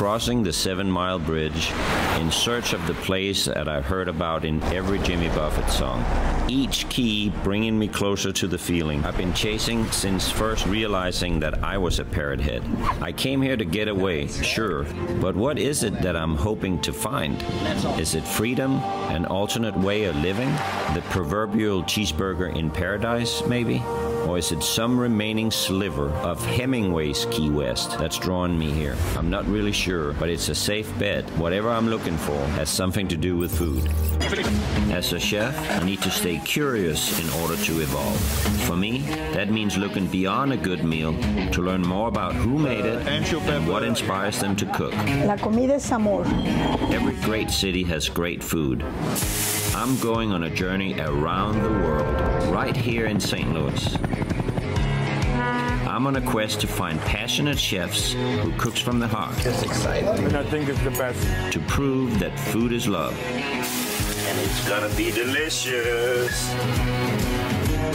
crossing the 7-mile bridge in search of the place that I've heard about in every Jimmy Buffett song. Each key bringing me closer to the feeling I've been chasing since first realizing that I was a parrot head. I came here to get away, sure, but what is it that I'm hoping to find? Is it freedom, an alternate way of living, the proverbial cheeseburger in paradise, maybe? Or is it some remaining sliver of Hemingway's Key West that's drawn me here? I'm not really sure, but it's a safe bet. Whatever I'm looking for has something to do with food. As a chef, I need to stay curious in order to evolve. For me, that means looking beyond a good meal to learn more about who made it and what inspires them to cook. La comida es amor. Every great city has great food. I'm going on a journey around the world, right here in St. Louis. I'm on a quest to find passionate chefs who cooks from the heart. It's exciting. And I think it's the best. To prove that food is love. And it's gonna be delicious.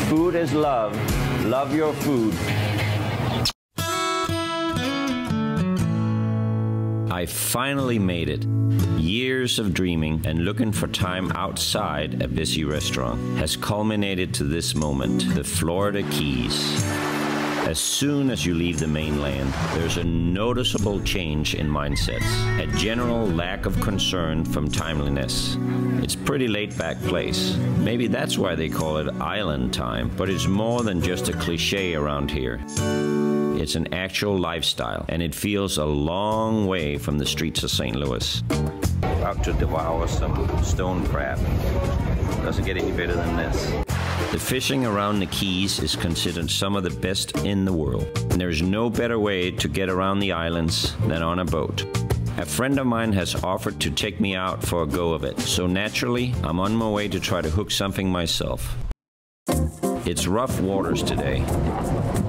Food is love. Love your food. I finally made it. Years of dreaming and looking for time outside a busy restaurant has culminated to this moment, the Florida Keys. As soon as you leave the mainland, there's a noticeable change in mindsets, a general lack of concern from timeliness. It's a pretty laid-back place. Maybe that's why they call it island time, but it's more than just a cliche around here. It's an actual lifestyle, and it feels a long way from the streets of St. Louis. About to devour some stone crab. Doesn't get any better than this. The fishing around the Keys is considered some of the best in the world, and there's no better way to get around the islands than on a boat. A friend of mine has offered to take me out for a go of it, so naturally, I'm on my way to try to hook something myself. It's rough waters today.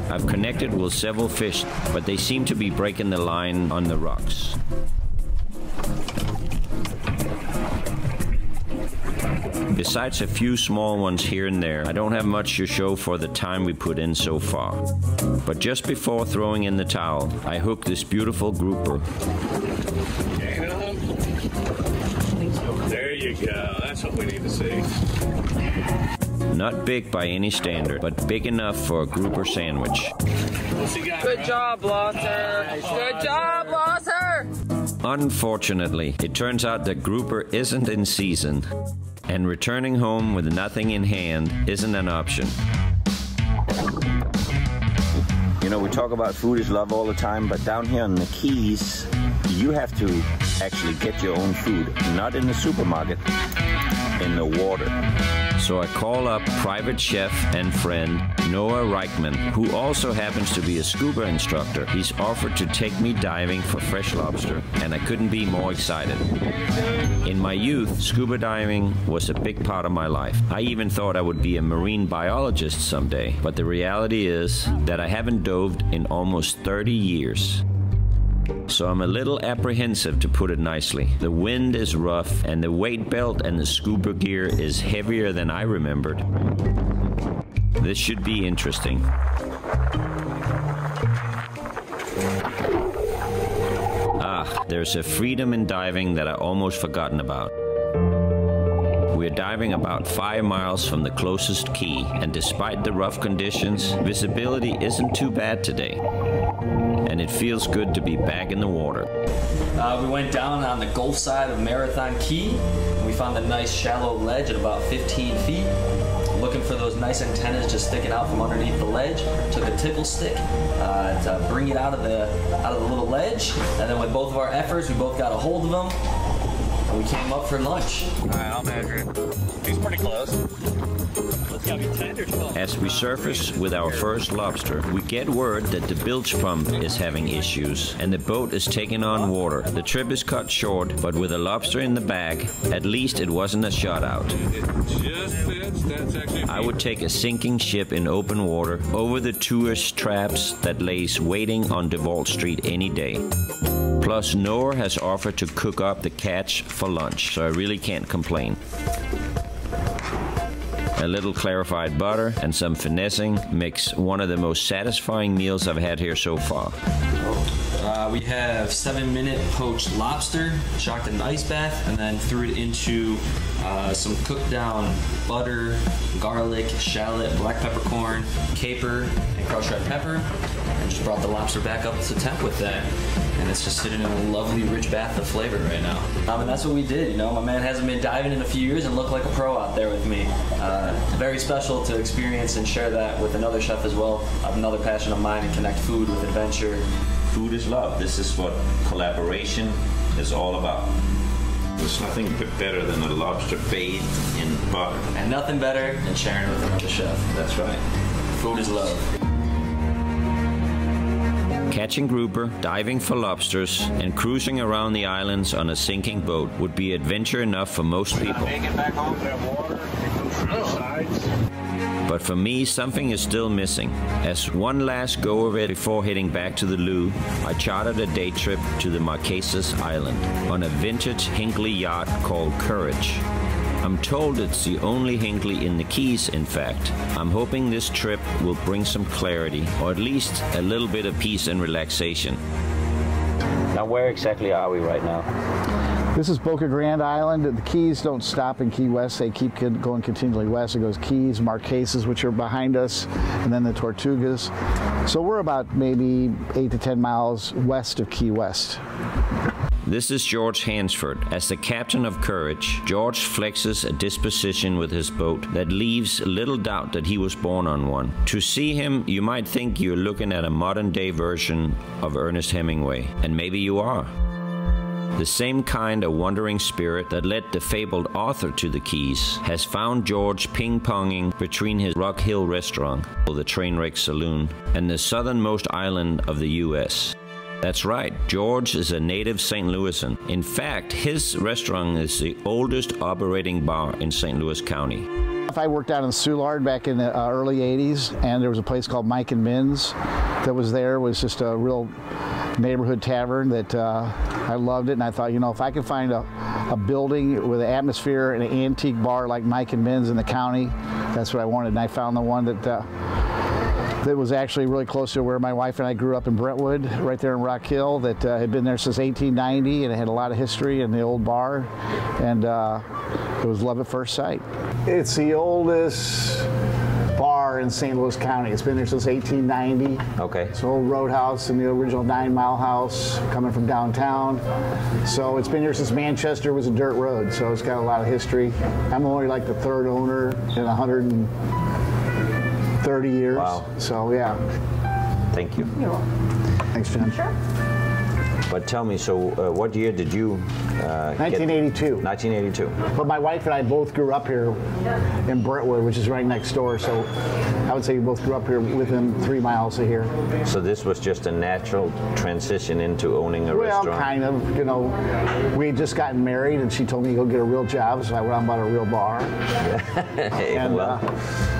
I've connected with several fish, but they seem to be breaking the line on the rocks. Besides a few small ones here and there, I don't have much to show for the time we put in so far. But just before throwing in the towel, I hooked this beautiful grouper. There you go. That's what we need to see. Not big by any standard, but big enough for a grouper sandwich. Good job, Losser. Good job, Losser. Unfortunately, it turns out that grouper isn't in season, and returning home with nothing in hand isn't an option. You know, we talk about food is love all the time, but down here on the Keys, you have to actually get your own food, not in the supermarket, in the water. So I call up private chef and friend Noah Reichman, who also happens to be a scuba instructor. He's offered to take me diving for fresh lobster, and I couldn't be more excited. In my youth, scuba diving was a big part of my life. I even thought I would be a marine biologist someday, but the reality is that I haven't dove in almost 30 years. So I'm a little apprehensive, to put it nicely. The wind is rough, and the weight belt and the scuba gear is heavier than I remembered. This should be interesting. Ah, there's a freedom in diving that I almost forgotten about. We're diving about 5 miles from the closest key, and despite the rough conditions, visibility isn't too bad today. And it feels good to be back in the water. We went down on the Gulf side of Marathon Key, and we found a nice shallow ledge at about 15 feet. Looking for those nice antennas just sticking out from underneath the ledge. Took a tickle stick to bring it out of the little ledge, and then with both of our efforts, we both got a hold of them, and we came up for lunch. All right, I'll measure it. He's pretty close. As we surface with our first lobster, we get word that the bilge pump is having issues and the boat is taking on water. The trip is cut short, but with a lobster in the bag, at least it wasn't a shutout. I would take a sinking ship in open water over the tourist traps that lays waiting on DeVault Street any day. Plus, Noah has offered to cook up the catch for lunch, so I really can't complain. A little clarified butter and some finessing makes one of the most satisfying meals I've had here so far. We have 7-minute poached lobster, shocked in an ice bath, and then threw it into some cooked down butter, garlic, shallot, black peppercorn, caper, and crushed red pepper. And just brought the lobster back up to temp with that. And it's just sitting in a lovely rich bath of flavor right now. And that's what we did, you know. My man hasn't been diving in a few years and looked like a pro out there with me. Very special to experience and share that with another chef as well. Another passion of mine, and connect food with adventure. Food is love. This is what collaboration is all about. There's nothing better than a lobster bathed in butter. And nothing better than sharing it with another chef. That's right. Food is love. Catching grouper, diving for lobsters, and cruising around the islands on a sinking boat would be adventure enough for most people. Make it back home to that water, it goes from the sides. But for me, something is still missing. As one last go of it before heading back to the loo, I chartered a day trip to the Marquesas Island on a vintage Hinckley yacht called Courage. I'm told it's the only Hinckley in the Keys, in fact. I'm hoping this trip will bring some clarity, or at least a little bit of peace and relaxation. Now, where exactly are we right now? This is Boca Grande Island. The Keys don't stop in Key West. They keep going continually west. It goes Keys, Marquesas, which are behind us, and then the Tortugas. So we're about maybe 8 to 10 miles west of Key West. This is George Hansford. As the captain of Courage, George flexes a disposition with his boat that leaves little doubt that he was born on one. To see him, you might think you're looking at a modern-day version of Ernest Hemingway, and maybe you are. The same kind of wandering spirit that led the fabled author to the Keys has found George ping-ponging between his Rock Hill restaurant, or the Trainwreck Saloon, and the southernmost island of the U.S. That's right, George is a native St. Louisan. In fact, his restaurant is the oldest operating bar in St. Louis County. I worked down in Soulard back in the early 80s, and there was a place called Mike and Min's that was there. It was just a real neighborhood tavern that I loved it, and I thought, you know, if I could find a building with an atmosphere and an antique bar like Mike and Min's in the county, that's what I wanted. And I found the one that was actually really close to where my wife and I grew up in Brentwood, right there in Rock Hill, that had been there since 1890, and it had a lot of history in the old bar, and it was love at first sight. It's the oldest bar in St. Louis County. It's been there since 1890. Okay. It's an old roadhouse in the original 9 Mile House coming from downtown. So it's been here since Manchester was a dirt road, so it's got a lot of history. I'm only like the third owner in 130 years. Wow. So yeah. Thank you. You're welcome. Thanks, Jim. Sure. But tell me, so what year did you 1982. 1982. But my wife and I both grew up here in Brentwood, which is right next door. So I would say we both grew up here within 3 miles of here. So this was just a natural transition into owning a restaurant? Well, kind of. You know, we had just gotten married, and she told me to go get a real job, so I went out and bought a real bar. Hey, and well.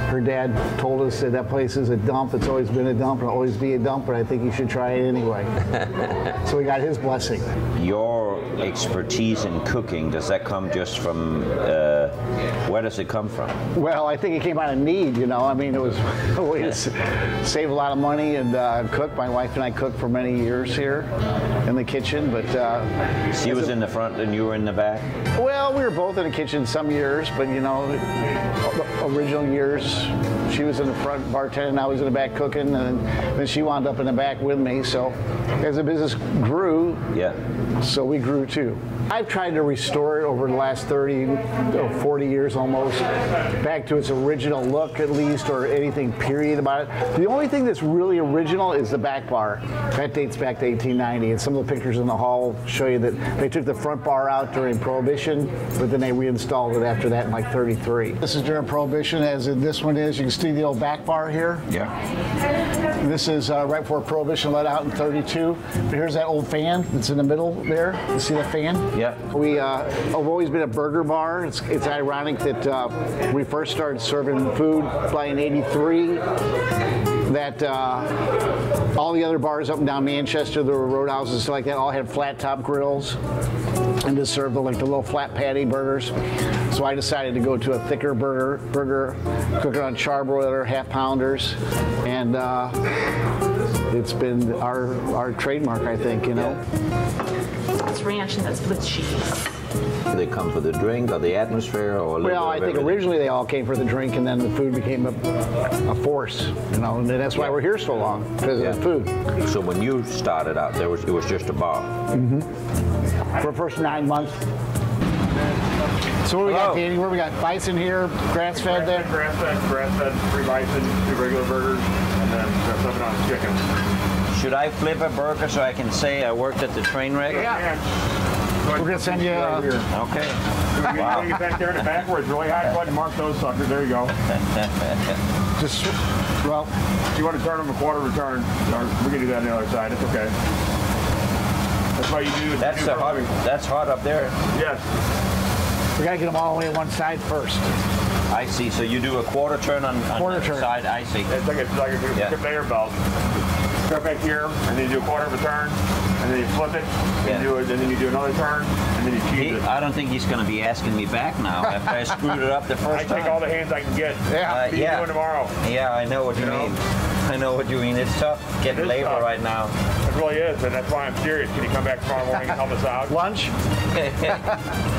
Her dad told us that place is a dump. It's always been a dump. It'll always be a dump, but I think you should try it anyway. So we got his blessing. Your expertise in cooking, does that come just from, where does it come from? Well, I think it came out of need, you know. I mean, it was a way to save a lot of money and cook. My wife and I cooked for many years here in the kitchen, but... She was in the front and you were in the back? Well, we were both in the kitchen some years, but, you know, original years, she was in the front bartending, I was in the back cooking, and then she wound up in the back with me. So as the business grew, yeah, so we grew too. I've tried to restore it over the last 30 or 40 years almost, back to its original look at least, or anything period about it. The only thing that's really original is the back bar. That dates back to 1890, and some of the pictures in the hall show you that they took the front bar out during Prohibition, but then they reinstalled it after that in like 33. This is during Prohibition, as in this one is. You can see the old back bar here. Yeah. This is right before Prohibition let out in 32. But here's that old fan that's in the middle there. You see the fan? Yeah. We have always been a burger bar. It's ironic that we first started serving food in '83. that all the other bars up and down Manchester, the roadhouses and stuff like that, all had flat top grills and just served the little flat patty burgers. So I decided to go to a thicker burger, cook it on charbroiler, half pounders, and it's been our trademark, I think, you know. It's ranch and that's with cheese. Do they come for the drink or the atmosphere or a little Well, I think originally they all came for the drink, and then the food became a force, you know, and that's why we're here so long, because of the food. So when you started out, it was just a bar? Mm-hmm. For the first 9 months. So what we got, Danny? Where we got bison here, grass-fed there? Grass-fed, 3 bison, 2 regular burgers, and then got something on chicken. Should I flip a burger so I can say I worked at the Trainwreck? Yeah. We're going to send you right here. Okay. Wow. You back there in the back where it's really hot, go ahead and mark those suckers. There you go. just, well. If you want to turn them a quarter return, we can do that on the other side. It's okay. That's why you do. That's hot up there. Yes. We got to get them all the way on one side first. I see. So you do a quarter turn on the side. I see. It's like a conveyor belt. Start back here, and then you do a quarter of a turn, and then you flip it, and then you do another turn, and then you cheese it. I don't think he's going to be asking me back now after I screwed it up the first time. I take all the hands I can get. Yeah. See you doing tomorrow. Yeah, I know what you mean. I know what you mean. It's tough getting labor right now. It really is, and that's why I'm serious. Can you come back tomorrow morning and help us out? Lunch?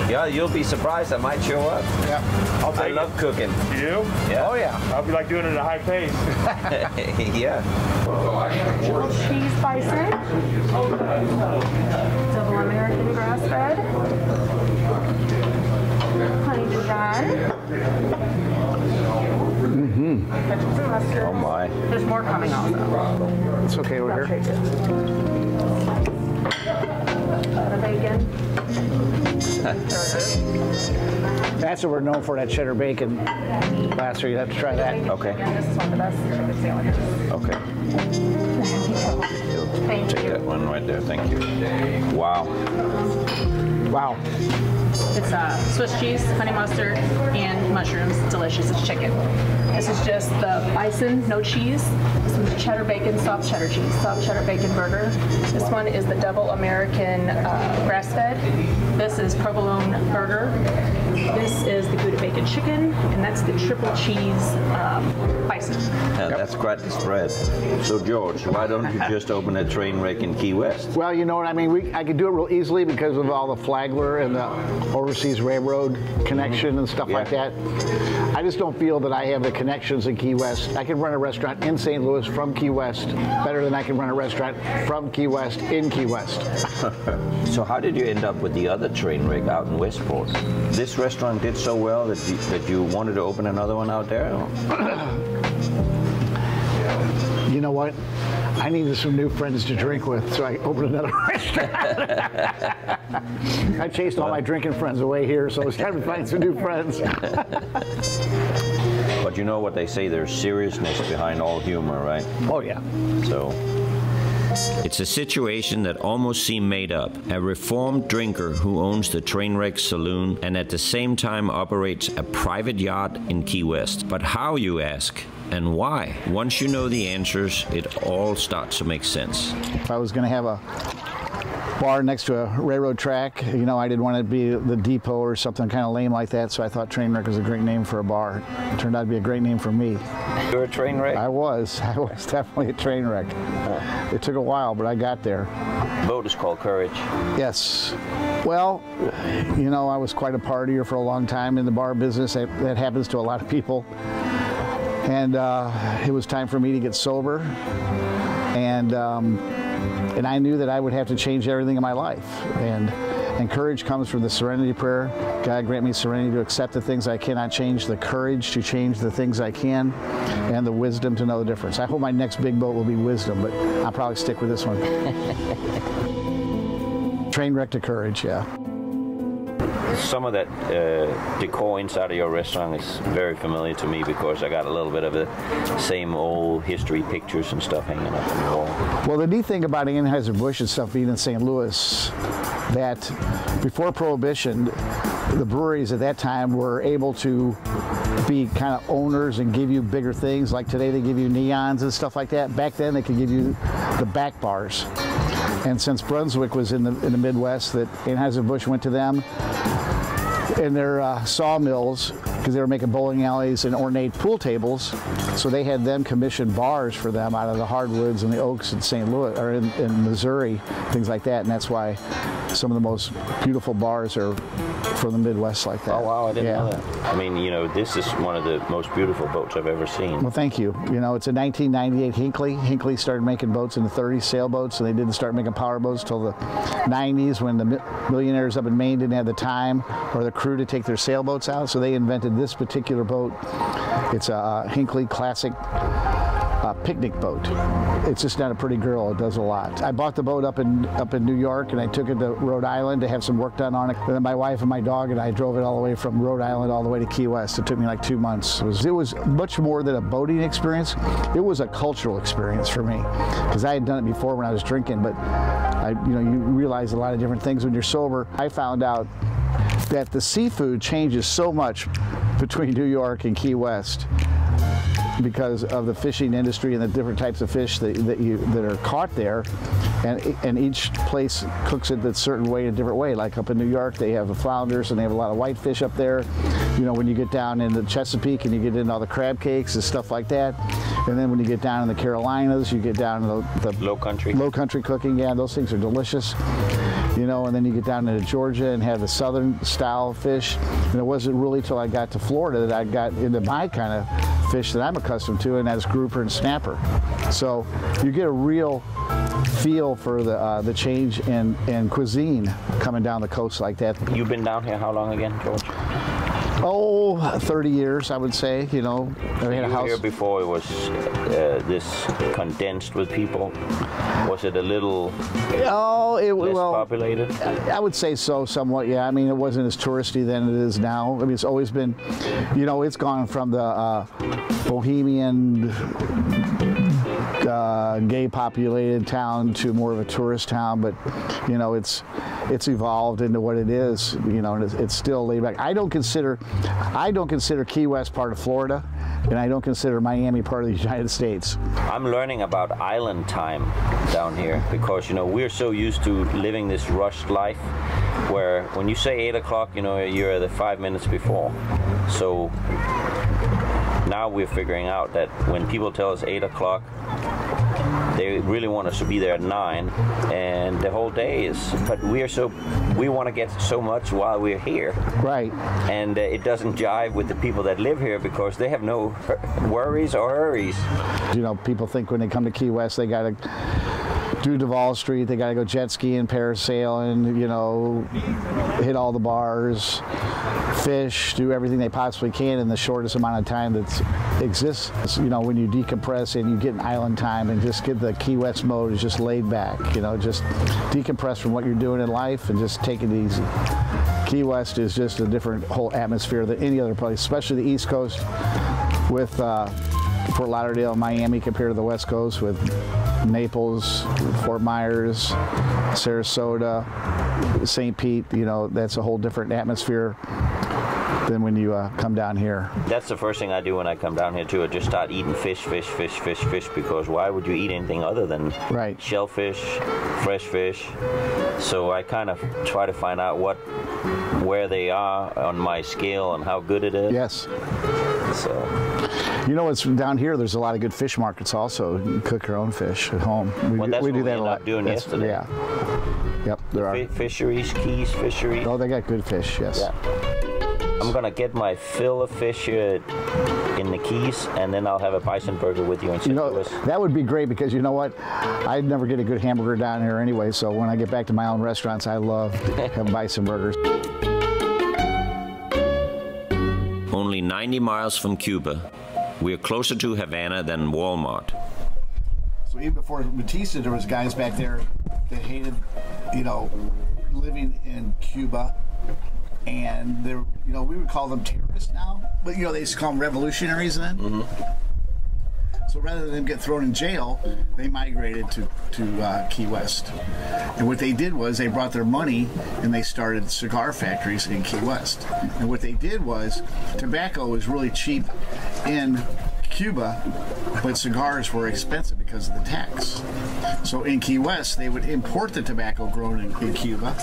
Yeah, you'll be surprised. I might show up. Yeah. I love cooking. You do? Yeah. Oh, yeah. I'll be like doing it at a high pace. Yeah. Cheese bison. Double American grass-fed. Honey Dijon. Ketchup and mustard. Oh my. There's more coming also. It's okay over here. Butter bacon. That's what we're known for, that cheddar bacon. Lasse, you have to try that. Okay. Yeah, this is one of the best chicken sandwiches. Okay. Thank Take you. that one right there. Thank you. Wow. Wow. It's Swiss cheese, honey mustard, and mushrooms. Delicious. It's chicken. This is just the bison, no cheese. This one's cheddar bacon, soft cheddar cheese, soft cheddar bacon burger. This one is the double American grass-fed. This is provolone burger. This is the Gouda bacon chicken, and that's the triple cheese bison. That's quite the spread. So George, why don't you just open a Trainwreck in Key West? Well, you know what I mean? I could do it real easily because of all the Flagler and the overseas railroad connection and stuff like that. I just don't feel that I have the connections in Key West. I can run a restaurant in St. Louis from Key West better than I can run a restaurant from Key West in Key West. So how did you end up with the other Trainwreck out in Westport? This restaurant did so well that you wanted to open another one out there? You know what? I needed some new friends to drink with, so I opened another restaurant. I chased all my drinking friends away here, so it's time to find some new friends. But you know what they say, there's seriousness behind all humor, right? Oh, yeah. So it's a situation that almost seemed made up. A reformed drinker who owns the Trainwreck Saloon and at the same time operates a private yacht in Key West. But how, you ask? And why? Once you know the answers, it all starts to make sense. If I was going to have a bar next to a railroad track, you know, I didn't want it to be the depot or something kind of lame like that, so I thought Trainwreck was a great name for a bar. It turned out to be a great name for me. You're a Trainwreck? I was definitely a Trainwreck. It took a while, but I got there. The boat is called Courage. Yes. Well, you know, I was quite a partier for a long time in the bar business. That happens to a lot of people. And it was time for me to get sober. And I knew that I would have to change everything in my life. And courage comes from the serenity prayer. God grant me serenity to accept the things I cannot change, the courage to change the things I can, and the wisdom to know the difference. I hope my next big boat will be wisdom, but I'll probably stick with this one. Trainwreck to courage, yeah. Some of that decor inside of your restaurant is very familiar to me because I got a little bit of the same old history pictures and stuff hanging up on the wall. Well, the neat thing about Anheuser-Busch and stuff being in St. Louis, that before Prohibition, the breweries at that time were able to be kind of owners and give you bigger things. Like today they give you neons and stuff like that. Back then they could give you the back bars. And since Brunswick was in the Midwest, that Anheuser-Busch went to them in their sawmills, because they were making bowling alleys and ornate pool tables. So they had them commission bars for them out of the hardwoods and the oaks in St. Louis, or in Missouri, things like that. And that's why some of the most beautiful bars are from the Midwest like that. Oh, wow, I didn't know that. I mean, you know, this is one of the most beautiful boats I've ever seen. Well, thank you. You know, it's a 1998 Hinckley. Hinckley started making boats in the 30s, sailboats, and they didn't start making power boats till the 90s when the millionaires up in Maine didn't have the time or the crew to take their sailboats out, so they invented this particular boat. It's a Hinckley Classic picnic boat. It's just not a pretty girl. It does a lot. I bought the boat up in New York, and I took it to Rhode Island to have some work done on it. And then my wife and my dog and I drove it all the way from Rhode Island all the way to Key West. It took me like 2 months. It was much more than a boating experience. It was a cultural experience for me, because I had done it before when I was drinking, but you realize a lot of different things when you're sober. I found out that the seafood changes so much between New York and Key West because of the fishing industry and the different types of fish that are caught there, and each place cooks it a certain way, a different way. Like up in New York, they have the flounders and they have a lot of whitefish up there. You know, when you get down into Chesapeake and you get into all the crab cakes and stuff like that, and then when you get down in the Carolinas, you get down to the low country cooking. Yeah, those things are delicious. You know, and then you get down into Georgia and have the southern style fish. And it wasn't really till I got to Florida that I got into my kind of fish that I'm accustomed to, and that's grouper and snapper. So you get a real feel for the change in cuisine coming down the coast like that. You've been down here how long again, George? Oh, 30 years, I would say. You know, I had a house here before it was this condensed with people. Was it a little less populated? I would say so, somewhat. Yeah, I mean, it wasn't as touristy then it is now. I mean, it's always been, you know, it's gone from the bohemian, gay populated town to more of a tourist town, but you know, it's evolved into what it is, you know, and it's still laid back. I don't consider Key West part of Florida, and I don't consider Miami part of the United States. I'm learning about island time down here because, you know, we're so used to living this rushed life where when you say 8 o'clock, you know, you're the 5 minutes before. So now we're figuring out that when people tell us 8 o'clock, they really want us to be there at 9, and the whole day is, but we want to get so much while we're here. Right. And it doesn't jive with the people that live here because they have no worries or hurries. You know, people think when they come to Key West, they got to do Duval Street, they got to go jet skiing, parasailing, you know, hit all the bars, fish, do everything they possibly can in the shortest amount of time that exists. You know, when you decompress and you get an island time and just get the Key West mode is just laid back, you know, just decompress from what you're doing in life and just take it easy. Key West is just a different whole atmosphere than any other place, especially the East Coast with Fort Lauderdale, Miami compared to the West Coast with Naples, Fort Myers, Sarasota, St. Pete. You know, that's a whole different atmosphere than when you come down here. That's the first thing I do when I come down here too. I just start eating fish, because why would you eat anything other than shellfish, fresh fish? So I kind of try to find out where they are on my scale and how good it is. Yes. So. You know, it's down here. There's a lot of good fish markets also. You can cook your own fish at home. We do that a lot. That's doing yesterday. Yeah. Yep, there are. Fisheries, Keys fisheries. Oh, they got good fish, yes. Yeah. I'm going to get my fill of fish here in the Keys, and then I'll have a bison burger with you in St. Louis. That would be great because you know what? I'd never get a good hamburger down here anyway, so when I get back to my own restaurants, I love having bison burgers. Only 90 miles from Cuba, we're closer to Havana than Walmart. So even before Batista, there was guys back there that hated, you know, living in Cuba. And they're, you know, we would call them terrorists now, but you know, they used to call them revolutionaries then. Mm-hmm. So rather than them get thrown in jail, they migrated to Key West. And what they did was they brought their money and they started cigar factories in Key West. And what they did was tobacco was really cheap in Cuba, but cigars were expensive because of the tax. So in Key West, they would import the tobacco grown in Cuba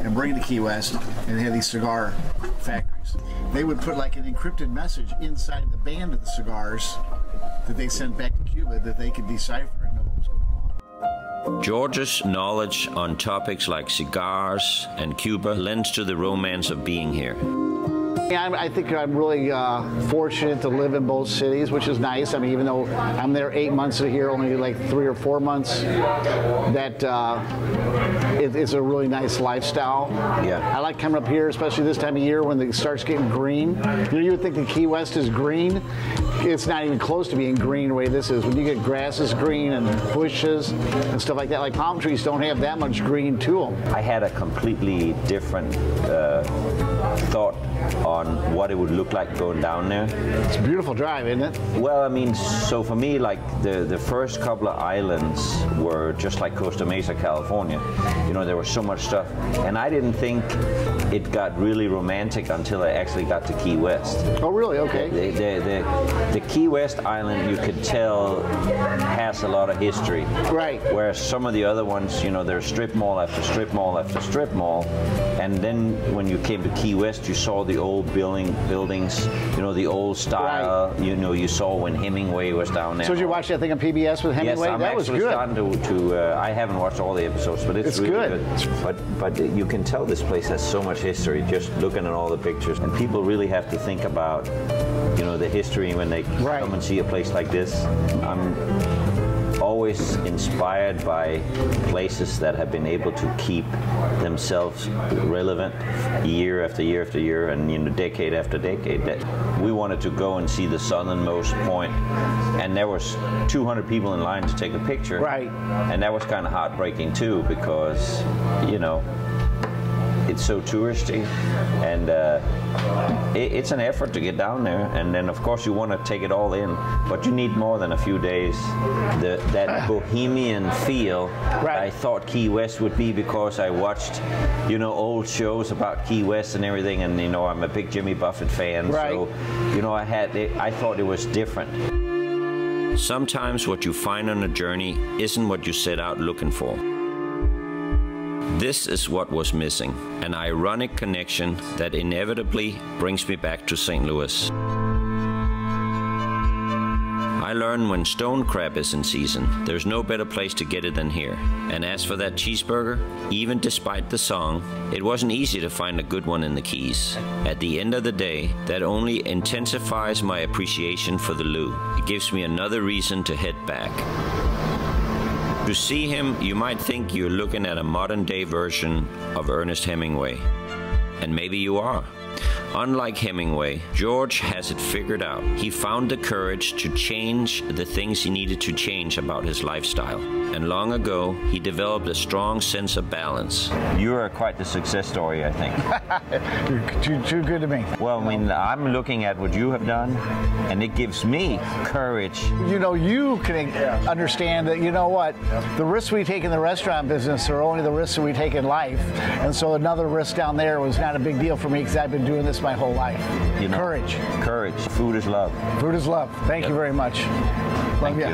and bring it to Key West, and they had these cigar factories. They would put like an encrypted message inside the band of the cigars that they sent back to Cuba that they could decipher and know what was going on. George's knowledge on topics like cigars and Cuba lends to the romance of being here. Yeah, I think I'm really fortunate to live in both cities, which is nice. I mean, even though I'm there 8 months a year, only like 3 or 4 months, that it's a really nice lifestyle. Yeah. I like coming up here, especially this time of year when it starts getting green. You know, you would think the Key West is green. It's not even close to being green the way this is. When you get grasses green and bushes and stuff like that, like palm trees don't have that much green to them. I had a completely different thought on what it would look like going down there. It's a beautiful drive, isn't it? Well, I mean, so for me, like the first couple of islands were just like Costa Mesa, California. You know, there was so much stuff, and I didn't think it got really romantic until I actually got to Key West. Oh, really? Okay. The Key West island, you could tell, has a lot of history. Right. Whereas some of the other ones, you know, there's strip mall after strip mall after strip mall, and then when you came to Key West, you saw the old buildings, you know, the old style. Right. You know, you saw when Hemingway was down there. So did you watch that thing on PBS with Hemingway? Yes, that was good. Starting to I haven't watched all the episodes, but it's really good. But you can tell this place has so much history just looking at all the pictures, and people really have to think about, you know, the history when they come and see a place like this. I'm always inspired by places that have been able to keep themselves relevant year after year after year, and, you know, decade after decade. That we wanted to go and see the southernmost point, and there was 200 people in line to take a picture. Right. And that was kind of heartbreaking too, because, you know, it's so touristy, and it's an effort to get down there, and then of course you want to take it all in, but you need more than a few days. That bohemian feel I thought Key West would be, because I watched, you know, old shows about Key West and everything, and, you know, I'm a big Jimmy Buffett fan, so, you know, I thought it was different. Sometimes what you find on a journey isn't what you set out looking for. This is what was missing, an ironic connection that inevitably brings me back to St. Louis. I learned when stone crab is in season, there's no better place to get it than here. And as for that cheeseburger, even despite the song, it wasn't easy to find a good one in the Keys. At the end of the day, that only intensifies my appreciation for the Lou. It gives me another reason to head back. To see him, you might think you're looking at a modern-day version of Ernest Hemingway. And maybe you are. Unlike Hemingway, George has it figured out. He found the courage to change the things he needed to change about his lifestyle. And long ago, he developed a strong sense of balance. You are quite the success story, I think. You're too good to me. Well, I mean, I'm looking at what you have done, and it gives me courage. You know, you can understand that, you know what, the risks we take in the restaurant business are only the risks that we take in life. And so another risk down there was not a big deal for me, because I've been doing this my whole life. You know, courage. Courage. Food is love. Food is love. Thank you very much. Thank you.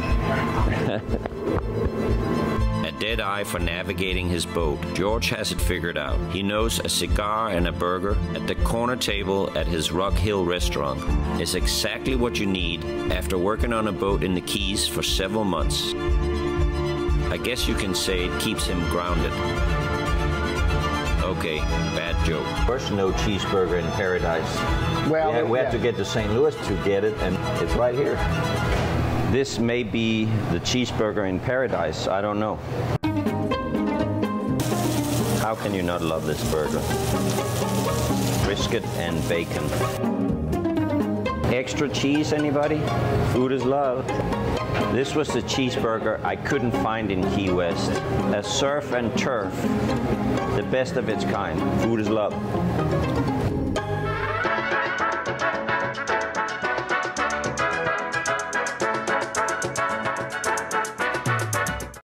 A dead eye for navigating his boat, George has it figured out. He knows a cigar and a burger at the corner table at his Rock Hill restaurant is exactly what you need after working on a boat in the Keys for several months. I guess you can say it keeps him grounded. Okay, bad joke. There's no cheeseburger in paradise. Well, we had to get to St. Louis to get it, and it's right here. This may be the cheeseburger in paradise. I don't know. How can you not love this burger? Brisket and bacon. Extra cheese, anybody? Food is love. This was the cheeseburger I couldn't find in Key West. A surf and turf, the best of its kind. Food is love.